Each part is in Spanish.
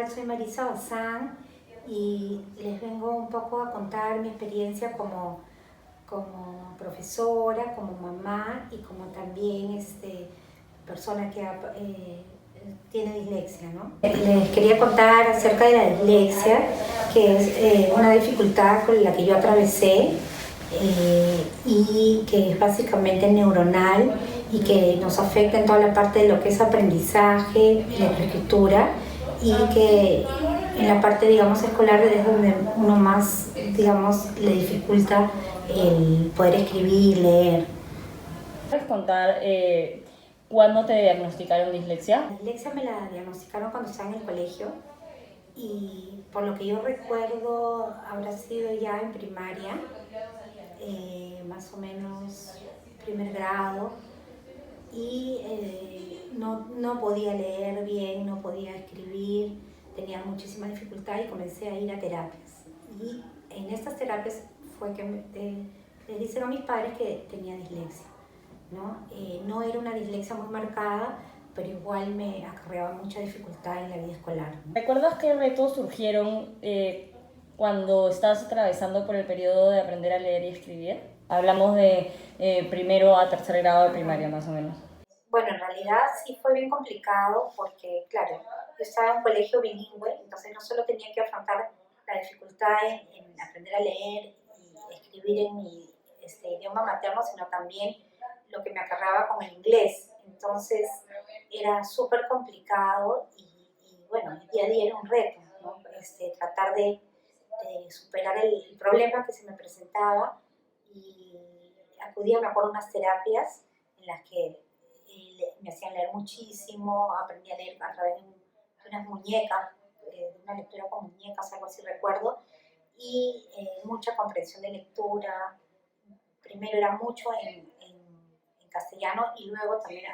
Hola, soy Marisa Bazán y les vengo un poco a contar mi experiencia como profesora, como mamá y como también persona que tiene dislexia, ¿no? Les quería contar acerca de la dislexia, que es una dificultad con la que yo atravesé y que es básicamente neuronal y que nos afecta en toda la parte de lo que es aprendizaje y la escritura, y que en la parte, digamos, escolar es donde uno más, digamos, le dificulta el poder escribir, leer. ¿Puedes contar cuándo te diagnosticaron dislexia? La dislexia me la diagnosticaron cuando estaba en el colegio y por lo que yo recuerdo habrá sido ya en primaria, más o menos primer grado, y no podía leer bien, no podía escribir, tenía muchísima dificultad y comencé a ir a terapias. Y en estas terapias fue que les dijeron a mis padres que tenía dislexia, ¿no? No era una dislexia muy marcada, pero igual me acarreaba mucha dificultad en la vida escolar, ¿no? ¿Recuerdas qué retos surgieron cuando estabas atravesando por el periodo de aprender a leer y escribir? Hablamos de primero a tercer grado de primaria, más o menos. Bueno, en realidad sí fue bien complicado porque, claro, yo estaba en un colegio bilingüe, entonces no solo tenía que afrontar la dificultad en aprender a leer y escribir en mi idioma materno, sino también lo que me acarreaba con el inglés. Entonces era súper complicado y, bueno, el día a día era un reto, ¿no? Tratar de superar el problema que se me presentaba, y acudía, me acuerdo, a unas terapias en las que me hacían leer muchísimo, aprendí a leer a través de unas muñecas, de una lectura con muñecas, algo así recuerdo, y mucha comprensión de lectura. Primero era mucho en castellano y luego también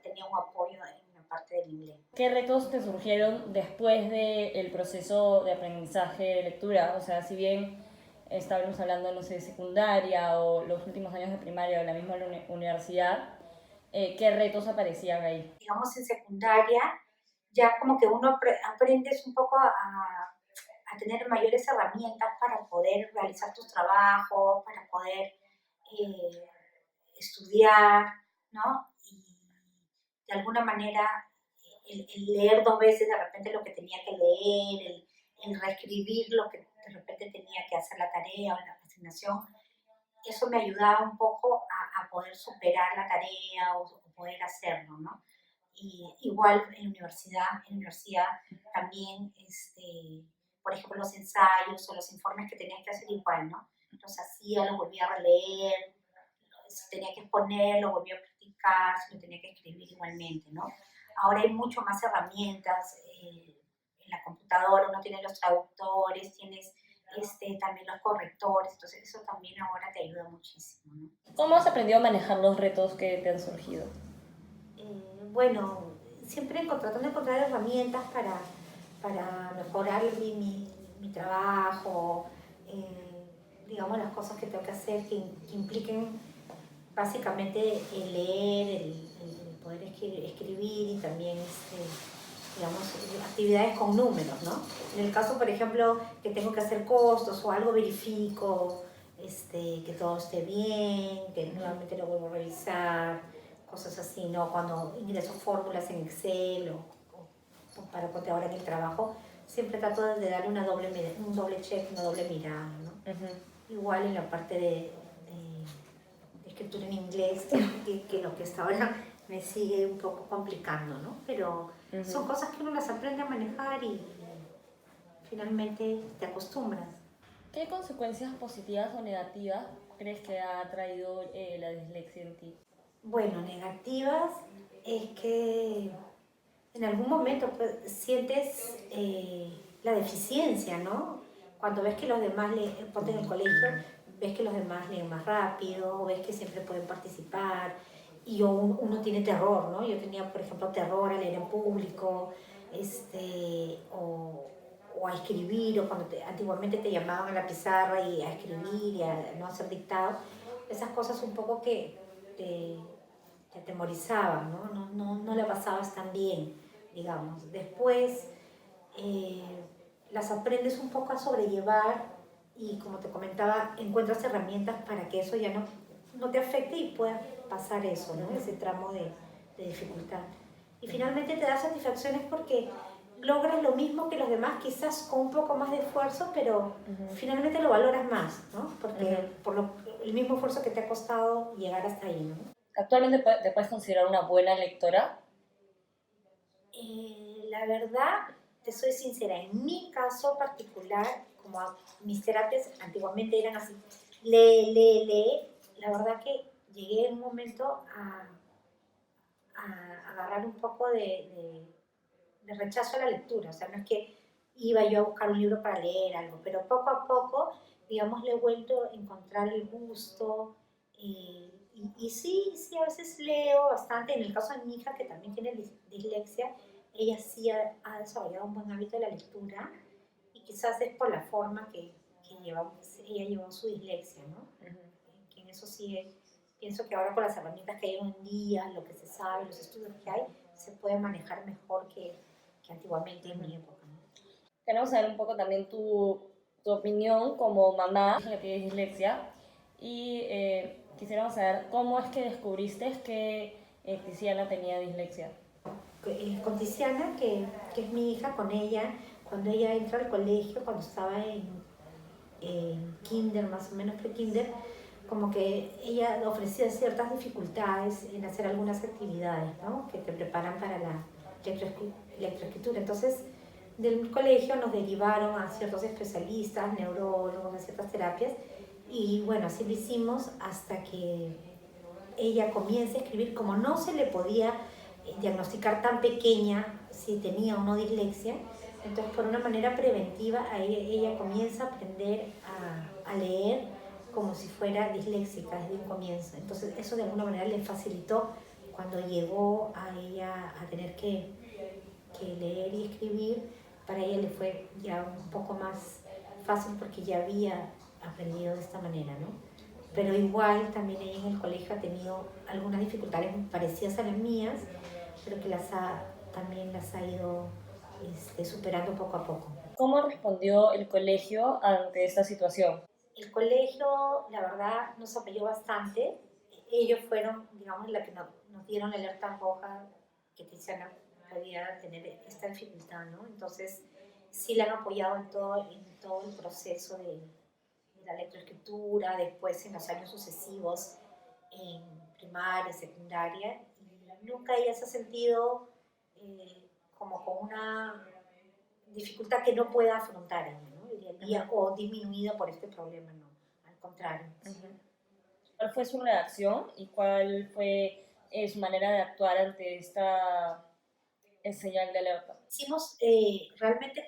tenía un apoyo en la parte del inglés. ¿Qué retos te surgieron después del proceso de aprendizaje de lectura? O sea, si bien estábamos hablando, no sé, de secundaria o los últimos años de primaria o la misma universidad, ¿qué retos aparecían ahí? Digamos, en secundaria ya como que uno aprendes un poco a tener mayores herramientas para poder realizar tus trabajos, para poder estudiar, ¿no? Y de alguna manera el leer dos veces de repente lo que tenía que leer, el reescribir lo que de repente tenía que hacer la tarea o la asignación, eso me ayudaba un poco a poder superar la tarea o poder hacerlo, ¿no? Y igual en la universidad también, por ejemplo, los ensayos o los informes que tenía que hacer igual, ¿no? Los hacía, los volvía a releer, si tenía que exponer, lo volvía a practicar, si lo tenía que escribir igualmente, ¿no? Ahora hay mucho más herramientas en la computadora, uno tiene los traductores, tienes también los correctores, entonces eso también ahora te ayuda muchísimo, ¿no? ¿Cómo has aprendido a manejar los retos que te han surgido? Bueno, siempre tratando de encontrar herramientas para mejorar mi trabajo, digamos, las cosas que tengo que hacer que impliquen básicamente el leer, el poder escribir y también, digamos, actividades con números, ¿no? En el caso, por ejemplo, que tengo que hacer costos o algo, verifico que todo esté bien, que nuevamente lo vuelvo a revisar, cosas así, ¿no? Cuando ingreso fórmulas en Excel o para ponte ahora en el trabajo, siempre trato de darle un doble check, una doble mirada, ¿no? Igual en la parte de escritura en inglés, que lo que hasta ahora me sigue un poco complicando, ¿no? Pero son cosas que uno las aprende a manejar y finalmente te acostumbras. ¿Qué consecuencias positivas o negativas crees que ha traído la dislexia en ti? Bueno, negativas es que en algún momento pues, sientes la deficiencia, ¿no? Cuando ves que los demás, ponte en el colegio, ves que los demás leen más rápido, ves que siempre pueden participar, y uno tiene terror, ¿no? Yo tenía, por ejemplo, terror a leer en público, o a escribir, o cuando antiguamente te llamaban a la pizarra y a escribir y a no hacer dictado, esas cosas un poco que te atemorizaban, ¿no? No la pasabas tan bien, digamos. Después, eh, las aprendes un poco a sobrellevar y como te comentaba, encuentras herramientas para que eso ya no te afecte y puedas pasar eso, ¿no? Ese tramo de dificultad. Y finalmente te da satisfacciones porque logras lo mismo que los demás, quizás con un poco más de esfuerzo, pero finalmente lo valoras más, ¿no? Porque el mismo esfuerzo que te ha costado llegar hasta ahí, ¿no? ¿Actualmente te puedes considerar una buena lectora? La verdad, te soy sincera, en mi caso particular, como mis terapias antiguamente eran así, lee, la verdad que llegué en un momento a agarrar un poco de rechazo a la lectura, o sea, no es que iba yo a buscar un libro para leer algo, pero poco a poco, digamos, le he vuelto a encontrar el gusto, y sí, sí, a veces leo bastante, en el caso de mi hija que también tiene dislexia, ella sí ha desarrollado un buen hábito de la lectura, y quizás es por la forma que ella llevó su dislexia, ¿no? Que en eso sí pienso que ahora con las herramientas que hay hoy en día, lo que se sabe, los estudios que hay, se puede manejar mejor que antiguamente en mi época, ¿no? Queremos saber un poco también tu opinión como mamá que tiene dislexia y quisiéramos saber cómo es que descubriste que Tiziana tenía dislexia. Con Tiziana, que es mi hija, con ella, cuando ella entra al colegio, cuando estaba en kinder, más o menos pre-kinder, como que ella ofrecía ciertas dificultades en hacer algunas actividades, ¿no? Que te preparan para la lectoescritura. Entonces, del colegio nos derivaron a ciertos especialistas, neurólogos, a ciertas terapias, y bueno, así lo hicimos hasta que ella comience a escribir. Como no se le podía diagnosticar tan pequeña si tenía o no dislexia, entonces por una manera preventiva ella comienza a aprender a leer como si fuera disléxica desde un comienzo. Entonces eso de alguna manera le facilitó cuando llegó a ella a tener que leer y escribir. Para ella le fue ya un poco más fácil porque ya había aprendido de esta manera, ¿no? Pero igual también ella en el colegio ha tenido algunas dificultades parecidas a las mías, pero que también las ha ido superando poco a poco. ¿Cómo respondió el colegio ante esta situación? El colegio, la verdad, nos apoyó bastante. Ellos fueron, digamos, la que nos dieron la alerta roja que Tiziana podía tener esta dificultad, ¿no? Entonces, sí la han apoyado en todo el proceso de la lectoescritura, después en los años sucesivos, en primaria, secundaria, y nunca ella se ha sentido como con una dificultad que no pueda afrontar ella, ¿no? Día a día, o disminuida por este problema, no, al contrario. ¿Cuál fue su reacción y cuál fue su manera de actuar ante esta señal de alerta? Hicimos realmente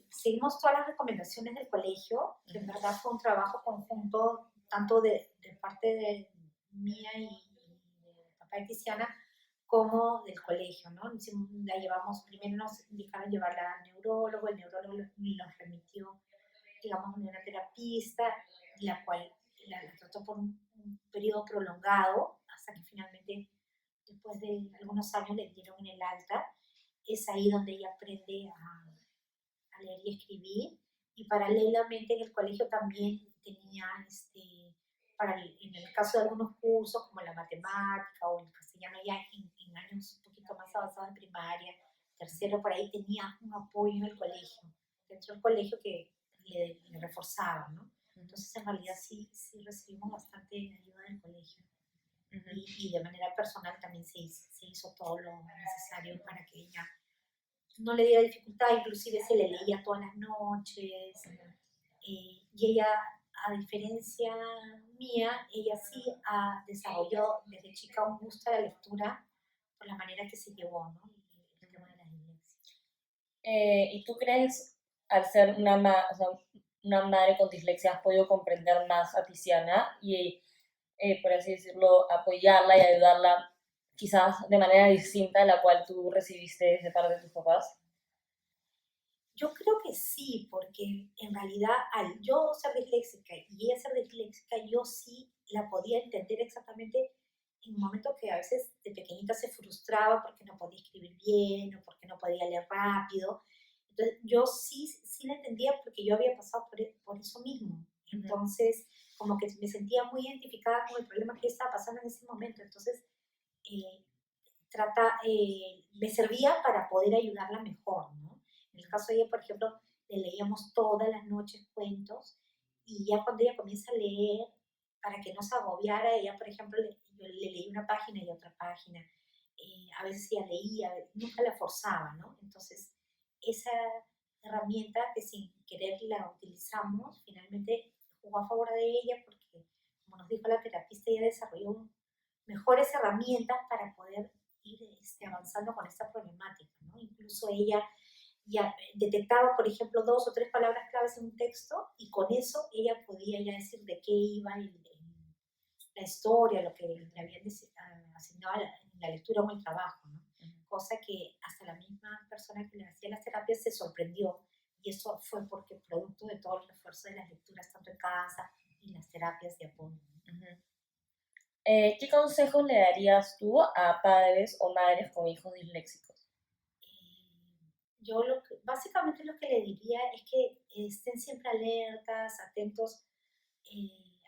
seguimos todas las recomendaciones del colegio, que en verdad fue un trabajo conjunto, tanto de parte de mía y de papá de Tiziana, como del colegio, ¿no? La llevamos, primero nos indicaron llevarla al neurólogo, el neurólogo nos remitió, digamos, a una terapista, la cual la trató por un periodo prolongado, hasta que finalmente, después de algunos años, le dieron en el alta. Es ahí donde ella aprende a leer y escribir, y paralelamente en el colegio también tenía, en el caso de algunos cursos como la matemática o el castellano, ya en años un poquito más avanzados en primaria, tercero, por ahí tenía un apoyo en el colegio, dentro del colegio que le reforzaba, ¿no? Entonces en realidad sí recibimos bastante ayuda del colegio. Y de manera personal también se hizo todo lo necesario para que ella no le diera dificultad, inclusive se le leía todas las noches. Y ella, a diferencia mía, ella sí desarrolló desde chica un gusto a la lectura por la manera que se llevó, ¿no? El tema de la dislexia. ¿Y tú crees, al ser o sea, una madre con dislexia, has podido comprender más a Tiziana y, por así decirlo, apoyarla y ayudarla quizás de manera distinta a la cual tú recibiste de parte de tus papás? Yo creo que sí, porque en realidad al yo ser disléxica y ella ser disléxica, yo sí la podía entender exactamente en un momento que a veces de pequeñita se frustraba porque no podía escribir bien o porque no podía leer rápido. Entonces, yo sí la entendía porque yo había pasado por eso mismo. Entonces, como que me sentía muy identificada con el problema que estaba pasando en ese momento. Entonces, eh, me servía para poder ayudarla mejor, ¿no? En el caso de ella, por ejemplo, le leíamos todas las noches cuentos y ya cuando ella comienza a leer, para que no se agobiara, ella, por ejemplo, yo le leí una página y otra página. A veces ella leía, nunca la forzaba, ¿no? Entonces, esa herramienta que sin querer la utilizamos, finalmente jugó a favor de ella porque, como nos dijo la terapista, ella desarrolló mejores herramientas para poder ir avanzando con esta problemática, ¿no? Incluso ella ya detectaba, por ejemplo, 2 o 3 palabras claves en un texto y con eso ella podía ya decir de qué iba la historia, lo que le habían asignado en la lectura o en el trabajo, ¿no? Cosa que hasta la misma persona que le hacía las terapias se sorprendió y eso fue porque producto de todo el refuerzo de las lecturas tanto en casa y las terapias de apoyo. ¿Qué consejos le darías tú a padres o madres con hijos disléxicos? Yo básicamente lo que le diría es que estén siempre alertas, atentos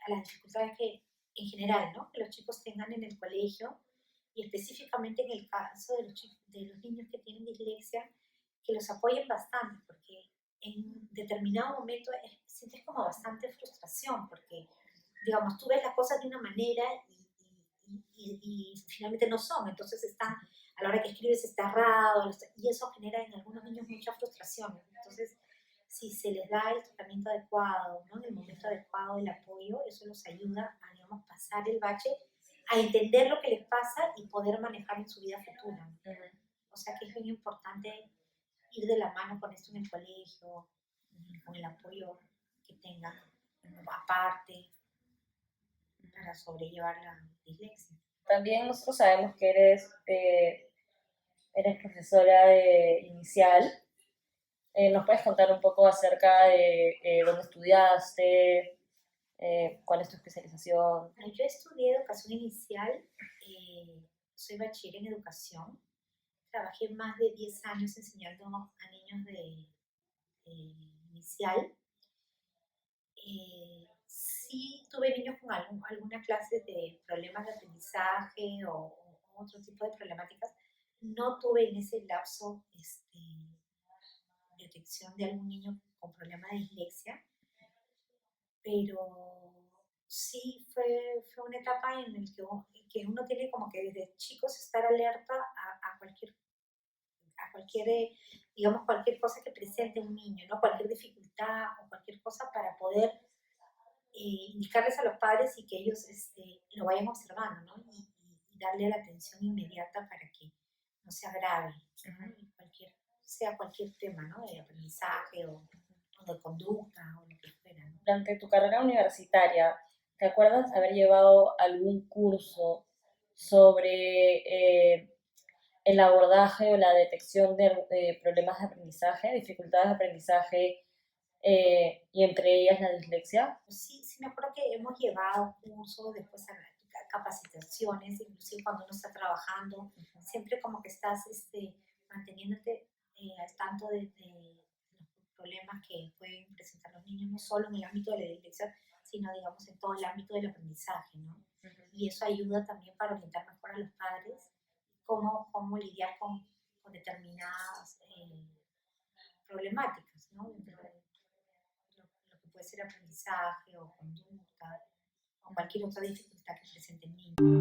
a las dificultades que en general, ¿no? Que los chicos tengan en el colegio y específicamente en el caso de los niños que tienen dislexia, que los apoyen bastante porque en determinado momento sientes como bastante frustración porque, digamos, tú ves las cosas de una manera y finalmente no son, entonces están a la hora que escribes está errado, y eso genera en algunos niños mucha frustración. Entonces, si se les da el tratamiento adecuado, ¿no? En el momento adecuado, el apoyo, eso los ayuda a, digamos, pasar el bache, a entender lo que les pasa y poder manejar en su vida futura. O sea que es muy importante ir de la mano con esto en el colegio, con el apoyo que tengan aparte para sobrellevar la dislexia. También nosotros sabemos que eres profesora de inicial. ¿Nos puedes contar un poco acerca de dónde estudiaste, cuál es tu especialización? Bueno, yo estudié educación inicial, soy bachiller en educación, trabajé más de 10 años enseñando a niños de inicial. Sí tuve niños con algunas clases de problemas de aprendizaje o otro tipo de problemáticas. No tuve en ese lapso detección de algún niño con problemas de dislexia, pero sí fue una etapa en la que uno tiene como que desde chicos estar alerta a cualquier, digamos, cualquier cosa que presente un niño, ¿no? Cualquier dificultad o cualquier cosa para poder indicarles a los padres y que ellos lo vayan observando, ¿no? Y darle la atención inmediata para que no se agrave, ¿no? Sea cualquier tema, ¿no? De aprendizaje o de conducta o lo que fuera, ¿no? Durante tu carrera universitaria, ¿te acuerdas haber llevado algún curso sobre el abordaje o la detección de problemas de aprendizaje, dificultades de aprendizaje y entre ellas la dislexia? Sí me acuerdo que hemos llevado cursos, después capacitaciones, inclusive cuando uno está trabajando, siempre como que estás manteniéndote al tanto de los problemas que pueden presentar los niños, no solo en el ámbito de la dislexia, sino digamos en todo el ámbito del aprendizaje, ¿no? Y eso ayuda también para orientar mejor a los padres cómo lidiar con determinadas problemáticas, ¿no? Dentro de lo que puede ser aprendizaje o conducta o cualquier otra dificultad que presente el niño.